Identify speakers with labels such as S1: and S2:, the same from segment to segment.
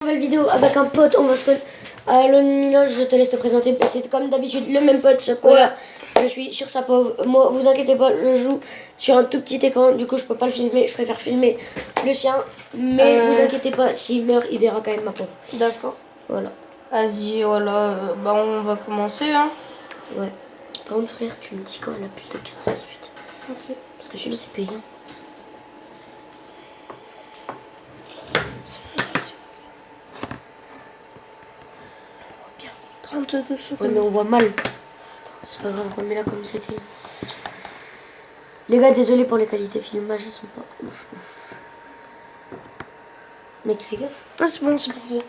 S1: Nouvelle vidéo avec un pote, on va se connaître. Alon Miloche, je te laisse te présenter. C'est comme d'habitude le même pote, ce quoi. Ouais. Je suis sur sa pauvre. Moi, vous inquiétez pas, je joue sur un tout petit écran. Du coup, je peux pas le filmer. Je préfère filmer le sien. Mais vous inquiétez pas, s'il meurt, il verra quand même ma pauvre.
S2: D'accord.
S1: Voilà.
S2: Vas-y, voilà. Bah, on va commencer, hein.
S1: Ouais. Par contre, frère, tu me dis quand elle a plus de 15 minutes.
S2: Ok.
S1: Parce que celui-là, c'est payant.
S2: On voit bien. 32 secondes.
S1: Ouais, mais on voit mal. Attends, c'est pas grave, remets-la comme c'était. Les gars, désolé pour les qualités filmage, elles sont pas ouf ouf. Mec, fais gaffe.
S2: Ah, c'est bon, c'est parfait.
S1: Ouais,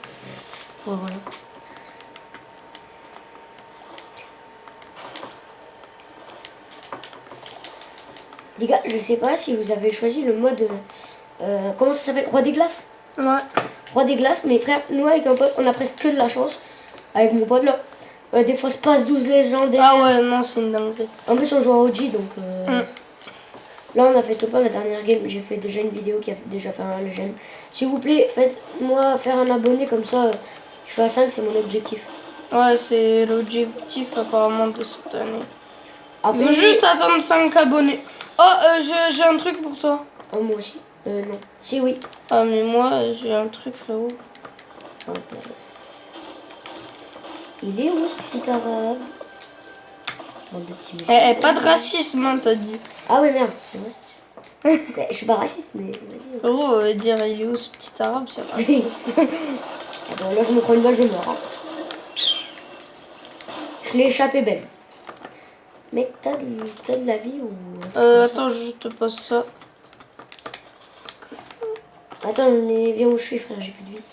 S1: voilà. Les gars, je sais pas si vous avez choisi le mode... comment ça s'appelle? Roi des glaces?
S2: Ouais.
S1: Roi des glaces, mes frères, nous avec un pote, on a presque que de la chance. Avec mon pote là. Des fois, se passe 12 légendaires.
S2: Ah ouais, non, c'est une dinguerie.
S1: En plus, on joue en OG, donc... Là, on a fait top 1 la dernière game. J'ai fait déjà une vidéo qui a déjà fait un legend. S'il vous plaît, faites-moi faire un abonné, comme ça, je suis à 5, c'est mon objectif.
S2: Ouais, c'est l'objectif apparemment de cette année.
S1: Après,
S2: Il faut juste attendre 5 abonnés. Oh, j'ai un truc pour toi.
S1: Oh, moi aussi. Non. Si, oui.
S2: Ah, mais moi, j'ai un truc, frérot.
S1: Oh, bah. Il est où, ce petit arabe? Bande de petits méchants.
S2: Pas de racisme, hein, t'as dit.
S1: Ah oui, merde, c'est vrai. Ouais, je suis pas raciste, mais vas-y.
S2: Frérot, dire il est où ce petit arabe, c'est raciste.
S1: Ah bah, là, je me prends une balle, je meurs. Hein. Je l'ai échappé belle. Mec, t'as de la vie ou...
S2: Attends, je te passe ça.
S1: Attends, mais viens où je suis, frère, j'ai plus de vie.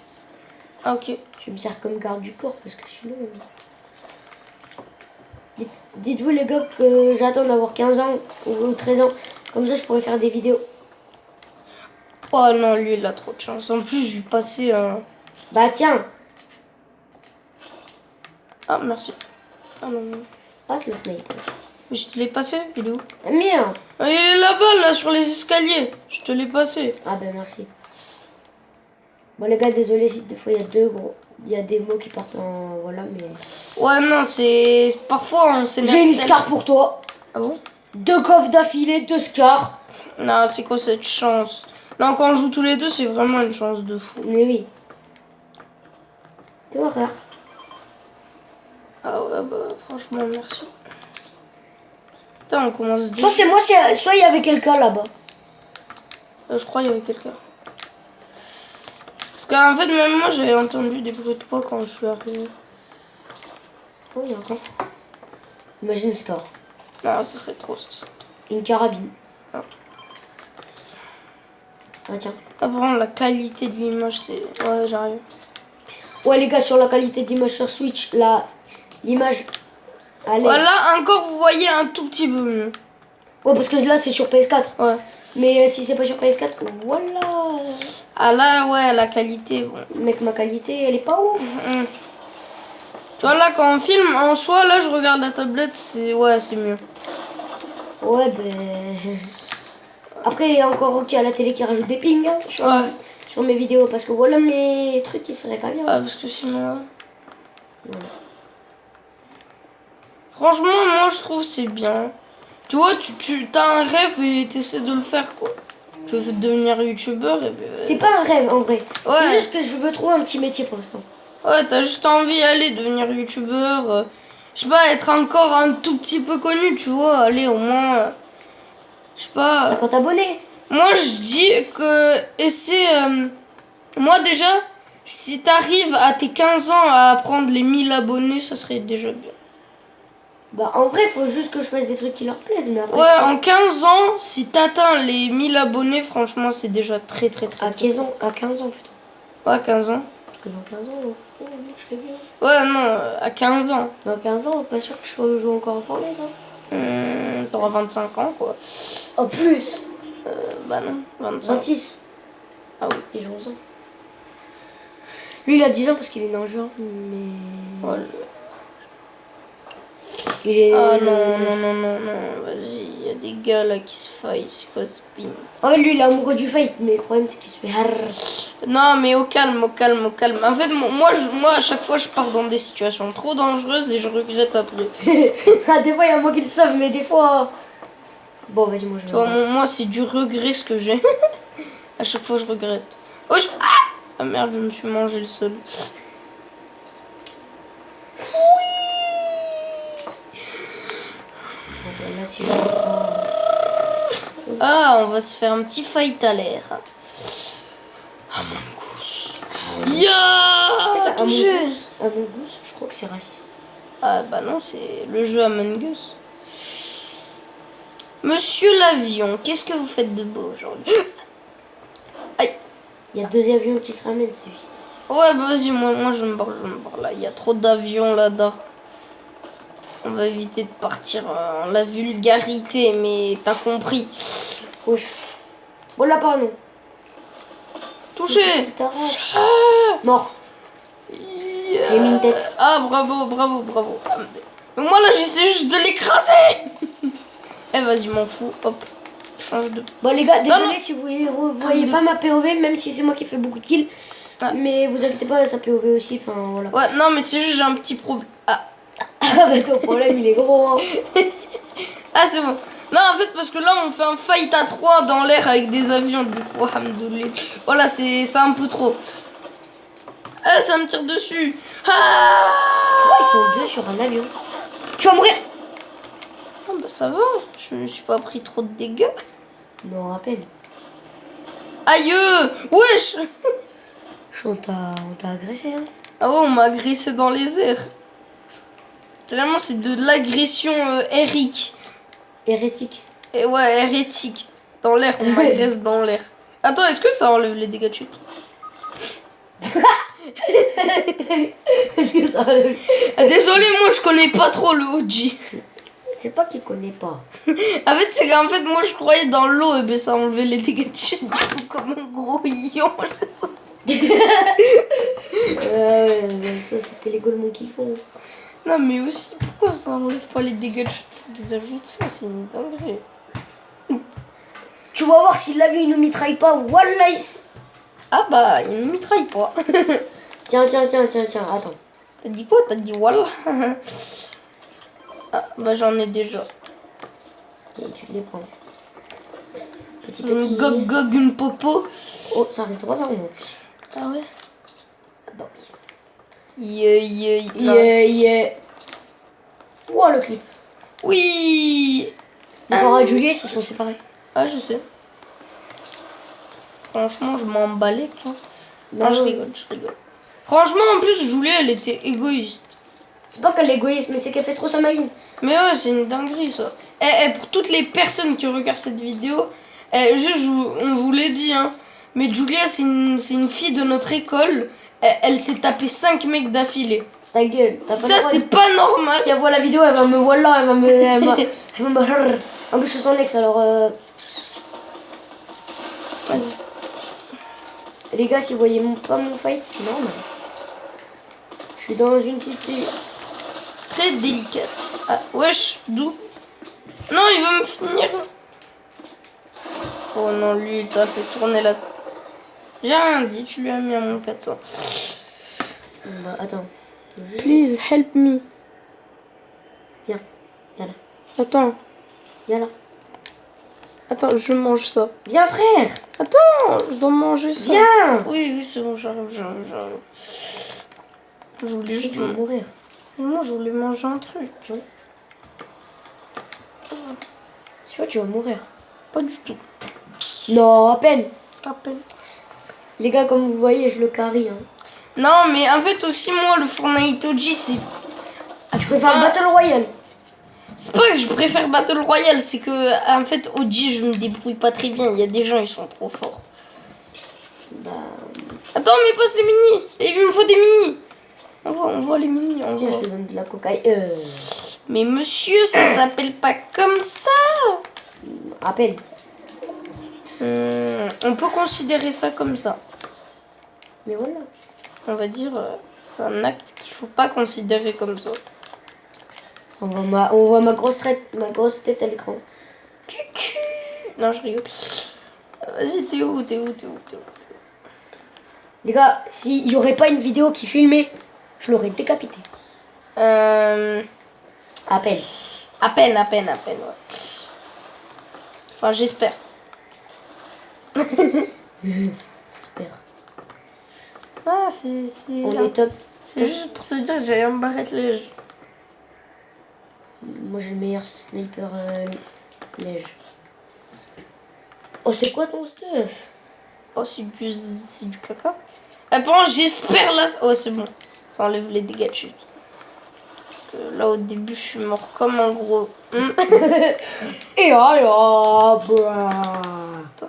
S2: Ah, ok.
S1: Je me sers comme garde du corps, parce que sinon... Dites-vous, les gars, que j'attends d'avoir 15 ans ou 13 ans. Comme ça, je pourrais faire des vidéos.
S2: Oh non, lui, il a trop de chance. En plus, je lui passais un...
S1: Bah, tiens.
S2: Ah, merci. Ah non, non.
S1: Passe le sniper.
S2: Mais je te l'ai passé, il est où?
S1: Ah, merde.
S2: Ah, il est là-bas, là, sur les escaliers. Je te l'ai passé.
S1: Ah ben merci. Bon les gars, désolé si des fois il y a des mots qui partent en... Voilà, mais...
S2: Ouais, non, c'est... Parfois, on s'énerve.
S1: J'ai une scar pour toi.
S2: Ah bon?
S1: 2 coffres d'affilée, 2 scars.
S2: Non, c'est quoi cette chance? Non, quand on joue tous les deux, c'est vraiment une chance de fou.
S1: Mais oui. T'es mon frère.
S2: Ah ouais, bah, franchement, merci. Putain, on commence...
S1: Soit c'est moi, soit il y avait quelqu'un là-bas.
S2: Je crois qu'il y avait quelqu'un. Parce qu'en fait, même moi, j'avais entendu des bruits de pas quand je suis arrivé.
S1: Oh, il y a un coffre. Imagine un scar.
S2: Non, ce serait trop, ça.
S1: Une carabine.
S2: Ah.
S1: Ah tiens.
S2: Ah, par contre, la qualité de l'image, c'est... Ouais, j'arrive.
S1: Ouais les gars, sur la qualité d'image sur Switch, là, l'image... Allez.
S2: Voilà, encore, vous voyez un tout petit peu mieux.
S1: Ouais, parce que là, c'est sur PS4.
S2: Ouais.
S1: Mais si c'est pas sur PS4, voilà.
S2: Ah là, ouais, la qualité, bon.
S1: Mec, ma qualité, elle est pas ouf.
S2: Tu vois, là, quand on filme, en soi, là, je regarde la tablette, c'est... Ouais, c'est mieux.
S1: Ouais, ben... Après, il y a encore OK à la télé qui rajoute des pings hein, sur mes vidéos. Parce que voilà, mes trucs, ils seraient pas bien.
S2: Ah, parce que sinon...
S1: Voilà.
S2: Franchement, moi, je trouve c'est bien. Tu vois, tu as un rêve et tu essaies de le faire, quoi. Tu veux devenir youtubeur et...
S1: C'est pas un rêve, en vrai.
S2: Ouais.
S1: C'est juste que je veux trouver un petit métier pour l'instant.
S2: Ouais, t'as juste envie d'aller devenir youtubeur. Je sais pas, être encore un tout petit peu connu, tu vois. Aller au moins... je sais pas...
S1: 50 abonnés.
S2: Moi, je dis que... essaie... moi, déjà, si t'arrives à tes 15 ans à prendre les 1000 abonnés, ça serait déjà bien.
S1: Bah, en vrai, faut juste que je fasse des trucs qui leur plaisent. Mais après,
S2: Ouais, en 15 ans, si t'atteins les 1000 abonnés, franchement, c'est déjà très.
S1: à 15 ans, à 15 ans plutôt.
S2: Ouais, 15 ans.
S1: Parce que dans 15 ans, je fais bien.
S2: Ouais, non, à 15 ans.
S1: Dans 15 ans, pas sûr que je joue encore en Fortnite. Hein.
S2: T'auras 25 ans, quoi.
S1: Oh, plus.
S2: Bah non, 25.
S1: 26.
S2: Ah oui.
S1: Il joue 11 ans. Lui, il a 10 ans parce qu'il est né en juin. Mais...
S2: Oh,
S1: Il est...
S2: Ah non, non, non, non, non, vas-y, il y a des gars là qui se fight, c'est quoi ce pin?
S1: Ah ouais, lui, il est amoureux du fight, mais le problème, c'est qu'il se fait...
S2: Non, mais au calme, au calme, au calme. En fait, moi, à chaque fois, je pars dans des situations trop dangereuses et je regrette après.
S1: Ah, des fois, il y a moi qui le sauve, mais des fois... Bon, vas-y, moi, je
S2: Tu
S1: vais...
S2: vois, moi, c'est du regret ce que j'ai. À chaque fois, je regrette. Oh, ah merde, je me suis mangé le sol.
S1: Bon, bah, là, si je...
S2: Ah, on va se faire un petit fight à l'air. Among Us. Ya touché.
S1: Among Us, je crois que c'est raciste.
S2: Ah bah non, c'est le jeu Among Us. Monsieur l'avion, qu'est-ce que vous faites de beau aujourd'hui? Aïe.
S1: Il y a 2 avions qui se ramènent, c'est juste.
S2: Ouais, bah vas-y, moi je me barre là. Il y a trop d'avions là-dedans. On va éviter de partir en la vulgarité, mais t'as compris.
S1: Wesh. Bon, là, pardon.
S2: Touché.
S1: Mort. J'ai mis une tête.
S2: Ah, bravo, bravo, bravo. Mais moi là, j'essaie juste de l'écraser. Eh, vas-y, m'en fous. Hop, change de...
S1: Bon, les gars, désolé
S2: non.
S1: si vous voyez pas ma POV, même si c'est moi qui fais beaucoup de kills.
S2: Ah.
S1: Mais vous inquiétez pas, sa POV aussi, enfin voilà.
S2: Ouais, non, mais c'est juste j'ai un petit problème. Ah,
S1: Ah bah ton problème, il est gros, hein.
S2: ah c'est bon. Non, en fait, parce que là, on fait un fight à 3 dans l'air avec des avions. Du coup, alhamdoulilah. Voilà, c'est un peu trop. Ah, ça me tire dessus. Ah,
S1: Pourquoi ils sont 2 sur un avion? Tu vas mourir.
S2: ah bah ça va. Je me suis pas pris trop de dégâts.
S1: Non, à peine.
S2: Aïe, wesh.
S1: On t'a agressé, hein.
S2: Ah ouais, on m'a agressé dans les airs. Vraiment, c'est de l'agression hérétique.
S1: Hérétique.
S2: Et ouais, hérétique. Dans l'air, on m'agresse dans l'air. Attends, est-ce que ça enlève les dégâts de chute?
S1: Est-ce que ça...
S2: Désolé, moi je connais pas trop le OG.
S1: C'est pas qu'il connaît pas.
S2: En fait, c'est qu'en fait, moi je croyais dans l'eau, et ben ça enlevait les dégâts de chute. Du coup, comme un gros lion, j'ai sorti.
S1: Ça, c'est que les Golemons qui font.
S2: Non, mais aussi, pourquoi ça enlève pas les dégâts de chute? Faut qu'ils ajoutent ça, c'est une dinguerie.
S1: Tu vas voir si la vie il nous mitraille pas. Wallah.
S2: Ah bah, il me mitraille pas.
S1: Tiens, attends.
S2: T'as dit quoi? T'as dit voilà. Ah, bah j'en ai déjà.
S1: Et tu les prends. Petit.
S2: Une gog, une popo.
S1: Oh, ça arrive trop vers moi en plus.
S2: Ah ouais?
S1: Ah bah oui.
S2: Yeah.
S1: Ouah, le clip.
S2: Oui.
S1: Laura et Julie, ils se sont séparés.
S2: Ah, je sais. Franchement, je m'en balais, quoi.
S1: Bah,
S2: Non, je rigole. Franchement, en plus, Julie, elle était égoïste.
S1: C'est pas qu'elle est égoïste, mais c'est qu'elle fait trop sa maline.
S2: Mais ouais, c'est une dinguerie, ça. Et pour toutes les personnes qui regardent cette vidéo, on vous l'a dit, hein. Mais Julia, c'est une fille de notre école. Elle s'est tapé 5 mecs d'affilée.
S1: Ta gueule.
S2: Ça, c'est pas normal.
S1: Si elle voit la vidéo, elle va me voir là, elle va me... En plus, je suis son ex, alors...
S2: Vas-y.
S1: Les gars, si vous voyez pas mon fight, c'est normal. Je suis dans une cité...
S2: Très délicate. Ah, wesh, d'où? Non, il veut me finir. Oh non, lui, il t'a fait tourner la... J'ai rien dit, tu lui as mis à mon 400.
S1: Bah, attends.
S2: Please, help me.
S1: Viens, viens là.
S2: Attends.
S1: Viens là.
S2: Attends, je mange ça.
S1: Viens, frère.
S2: Attends, je dois manger ça.
S1: Viens.
S2: Oui, c'est bon, j'arrive. Je voulais juste...
S1: Tu vas mourir.
S2: Moi, je voulais manger un truc.
S1: Tu vois, tu vas mourir.
S2: Pas du tout.
S1: Non, à peine.
S2: À peine.
S1: Les gars, comme vous voyez, je le carry. Hein.
S2: Non, mais en fait, aussi, moi, le Fortnite OG, c'est...
S1: Je préfère Battle Royale.
S2: C'est pas que je préfère Battle Royale, c'est que, en fait, OG, je me débrouille pas très bien. Il y a des gens, ils sont trop forts.
S1: Bah...
S2: Attends, mais passe les mini. Il me faut des mini. On voit les mini.
S1: Viens, je te donne de la cocaïne.
S2: Mais monsieur, ça s'appelle pas comme ça.
S1: À peine.
S2: On peut considérer ça comme ça.
S1: Mais voilà.
S2: On va dire, c'est un acte qu'il faut pas considérer comme ça.
S1: On voit ma grosse tête à l'écran.
S2: Cucu. Non, je rigole. Vas-y, t'es où?
S1: Les gars, s'il y aurait pas une vidéo qui filmait, je l'aurais décapité. À peine.
S2: À peine, ouais. Enfin, j'espère.
S1: J'espère.
S2: Ah, c'est...
S1: On est top.
S2: C'est juste pour te dire que j'ai un barrette-neige.
S1: Moi j'ai le meilleur sniper neige. Oh, c'est quoi ton stuff?
S2: Oh, c'est du caca. Ah, bon, j'espère là... Ouais, c'est bon. Ça enlève les dégâts de chute. Parce que là, au début, je suis mort comme un gros...
S1: Et alors,
S2: Attends.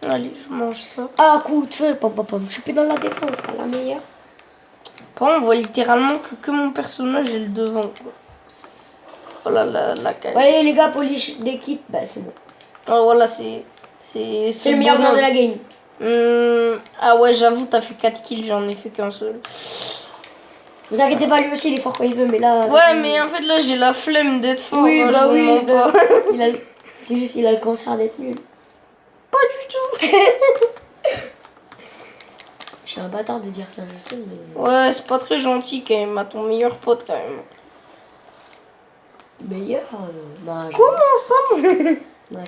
S2: Allez, je mange ça.
S1: Ah, coup de feu, pom pom pom. Je suis plus dans la défense, là, la meilleure.
S2: Par contre, on voit littéralement que mon personnage est le devant, quoi. Oh là là, la caille.
S1: Ouais, les gars, polish des kits, bah c'est bon.
S2: Oh, voilà, c'est
S1: le meilleur joueur de la game.
S2: Ah ouais, j'avoue, t'as fait 4 kills, j'en ai fait qu'un seul.
S1: Vous inquiétez pas, lui aussi, il est fort quand il veut, mais là...
S2: Ouais, mais en fait, là, j'ai la flemme d'être fort.
S1: Oui,
S2: hein,
S1: bah
S2: je vous
S1: oui.
S2: mens pas.
S1: C'est juste, il a le cancer d'être nul.
S2: Pas du tout.
S1: Je suis un bâtard de dire ça, je sais, mais...
S2: Ouais, c'est pas très gentil quand même, à ton meilleur pote quand même.
S1: Meilleur bah,
S2: Comment ça, mon...
S1: Ouais,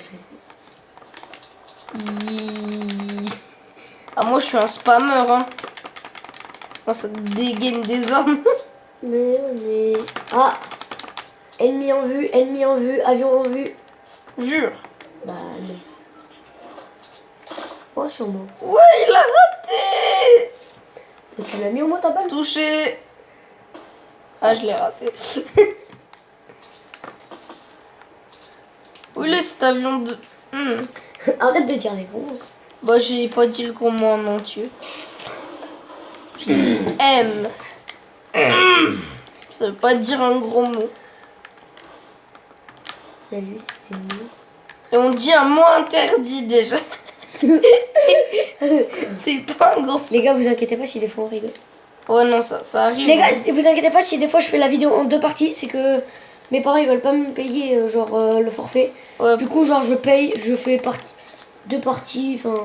S2: Ah, moi, je suis un spammer, hein. Moi, ça dégaine des armes.
S1: Mais on est... Ah, ennemi en vue, avion en vue.
S2: Jure.
S1: Bah non. Oh, sûrement.
S2: Ouais, il a raté.
S1: Toi, tu l'as mis au moins ta balle?
S2: Touché. Ah, je l'ai raté. Où est cet avion de...
S1: Arrête de dire des gros mots.
S2: Bah, j'ai pas dit le gros mot en entier. J'ai dit M. Ça veut pas dire un gros mot.
S1: Salut, c'est nous.
S2: Et on dit un mot interdit déjà. C'est pas un gros...
S1: Les gars, vous inquiétez pas si des fois on rigole.
S2: Ouais, non, ça arrive.
S1: Les gars, vous inquiétez pas si des fois je fais la vidéo en 2 parties, c'est que mes parents ils veulent pas me payer le forfait.
S2: Ouais.
S1: Du coup, genre je paye, je fais 2 parties, enfin...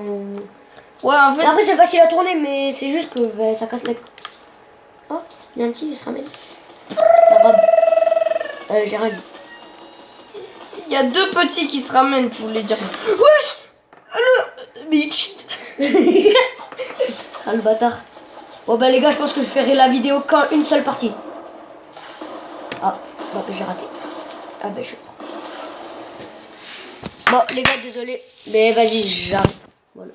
S2: Ouais, en fait...
S1: Après c'est facile à tourner, mais c'est juste que bah, ça casse la... Oh, il y a un petit, il se ramène. C'est arabe. J'ai rien dit.
S2: Il y a 2 petits qui se ramènent, tu voulais dire. Wesh. Mais il cheat.
S1: Ah le bâtard. Bon bah les gars, je pense que je ferai la vidéo qu'en une seule partie. Ah, bah j'ai raté. Ah bah je suis mort. Bon les gars, désolé. Mais vas-y, j'arrête. Voilà.